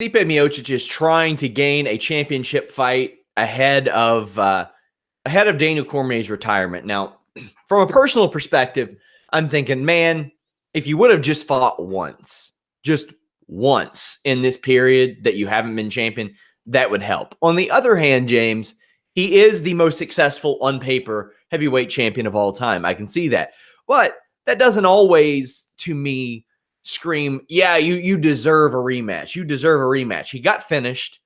Stipe Miocic is trying to gain a championship fight ahead of Daniel Cormier's retirement. Now, from a personal perspective, I'm thinking, man, if you would have just fought just once in this period that you haven't been champion, that would help. On the other hand, James, he is the most successful on paper heavyweight champion of all time. I can see that. But that doesn't always, to me, scream, yeah, you deserve a rematch. You deserve a rematch. He got finished.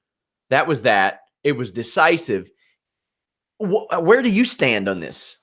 That was that. It was decisive. Where do you stand on this?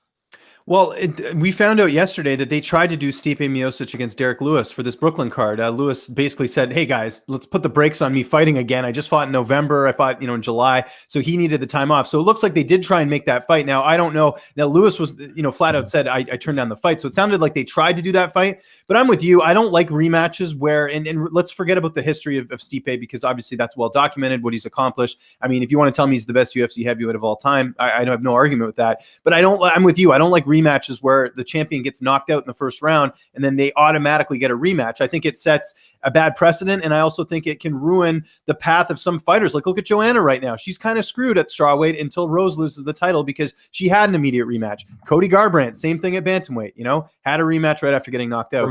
Well, we found out yesterday that they tried to do Stipe Miocic against Derrick Lewis for this Brooklyn card. Lewis basically said, hey, guys, let's put the brakes on me fighting again. I just fought in November. I fought, in July. So he needed the time off. So it looks like they did try and make that fight. Now, I don't know. Now, Lewis was, flat out said, I turned down the fight. So it sounded like they tried to do that fight. But I'm with you. I don't like rematches where, and let's forget about the history of Stipe, because obviously that's well documented, what he's accomplished. I mean, if you want to tell me he's the best UFC heavyweight of all time, I have no argument with that. But I'm with you. I don't like rematches where the champion gets knocked out in the first round and then they automatically get a rematch. I think it sets a bad precedent, and I also think it can ruin the path of some fighters. Like, look at Joanna right now. She's kind of screwed at strawweight until Rose loses the title because she had an immediate rematch. Cody Garbrandt, same thing at bantamweight, had a rematch right after getting knocked out.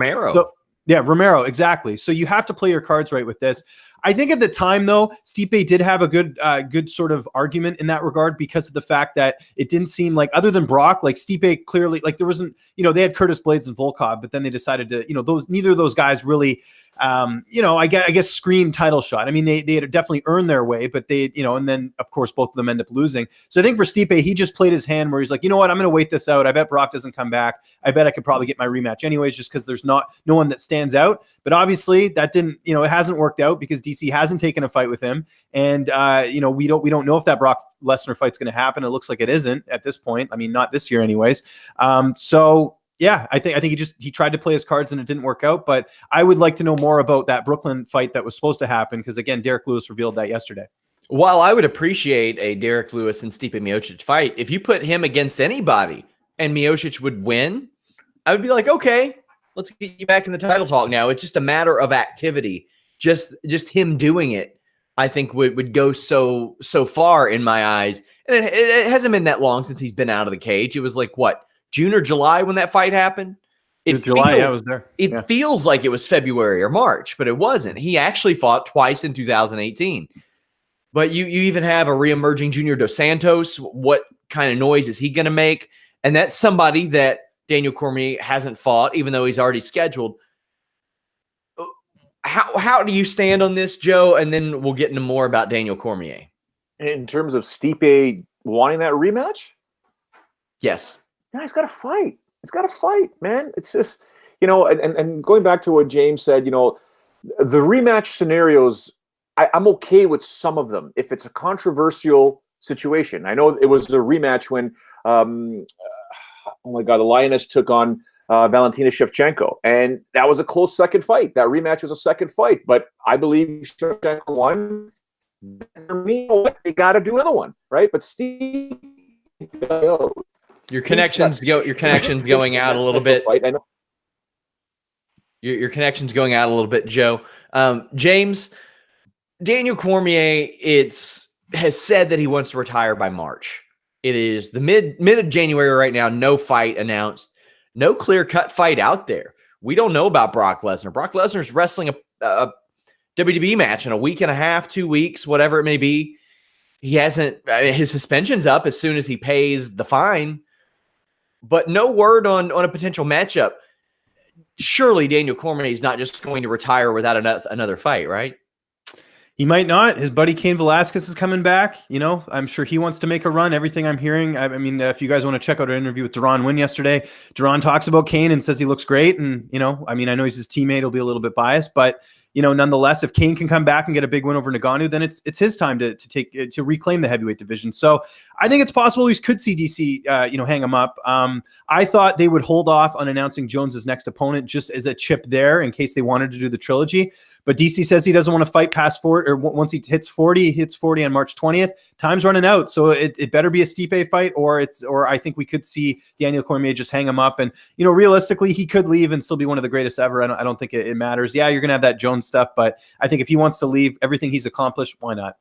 Romero, exactly. So you have to play your cards right with this. I think at the time, though, Stipe did have a good sort of argument in that regard because of the fact that it didn't seem like, other than Brock, like Stipe clearly, like there wasn't, they had Curtis Blades and Volkov, but then they decided to, neither of those guys really, I guess screamed title shot. I mean, they had definitely earned their way, but they, and then of course both of them end up losing. So I think for Stipe, he just played his hand where he's like, you know what, I'm going to wait this out. I bet Brock doesn't come back. I bet I could probably get my rematch anyways, just because there's no one that stands out. But obviously that didn't, it hasn't worked out because DC hasn't taken a fight with him. And, we don't know if that Brock Lesnar fight's going to happen. It looks like it isn't at this point. I mean, not this year anyways. Yeah, I think he tried to play his cards and it didn't work out. But I would like to know more about that Brooklyn fight that was supposed to happen, because again, Derrick Lewis revealed that yesterday. While I would appreciate a Derrick Lewis and Stipe Miocic fight, if you put him against anybody and Miocic would win, I would be like, okay, let's get you back in the title talk now. It's just a matter of activity. Just him doing it, I think would go so far in my eyes. And it hasn't been that long since he's been out of the cage. It was like, what, June or July when that fight happened? July, I was there. It feels like it was February or March, but it wasn't. He actually fought twice in 2018. But you even have a reemerging Junior Dos Santos. What kind of noise is he going to make? And that's somebody that Daniel Cormier hasn't fought, even though he's already scheduled. How do you stand on this, Joe? And then we'll get into more about Daniel Cormier. In terms of Stipe wanting that rematch? Yes. Yeah, he's got to fight. He's got to fight, man. It's just, and going back to what James said, the rematch scenarios, I'm okay with some of them if it's a controversial situation. I know it was a rematch when, oh my God, the Lioness took on Valentina Shevchenko, and that was a close second fight. That rematch was a second fight, but I believe Shevchenko won. They got to do another one, right? But Steve, your connection's going out a little bit. I know. Your connection's going out a little bit, Joe. James, Daniel Cormier has said that he wants to retire by March. It is the mid of January right now. No fight announced. No clear-cut fight out there. We don't know about Brock Lesnar. Brock Lesnar's wrestling a WWE match in a week and a half, 2 weeks, whatever it may be. He hasn't. His suspension's up as soon as he pays the fine. But no word on a potential matchup. Surely Daniel Cormier is not just going to retire without another fight, right? He might not. His buddy Cain Velasquez is coming back. I'm sure he wants to make a run. Everything I'm hearing, I mean, if you guys want to check out an interview with Deron Wynn yesterday, Deron talks about Cain and says he looks great. And, I know he's his teammate. He'll be a little bit biased, but nonetheless, if Cain can come back and get a big win over Ngannou, then it's his time to reclaim the heavyweight division. So I think it's possible we could see DC, hang him up. I thought they would hold off on announcing Jones's next opponent just as a chip there in case they wanted to do the trilogy. But DC says he doesn't want to fight past 40, or once he hits 40, he hits 40 on March 20th. Time's running out, so it better be a Stipe fight, or I think we could see Daniel Cormier just hang him up. And realistically, he could leave and still be one of the greatest ever. I don't think it matters. Yeah, you're gonna have that Jones stuff, but I think if he wants to leave everything he's accomplished, why not?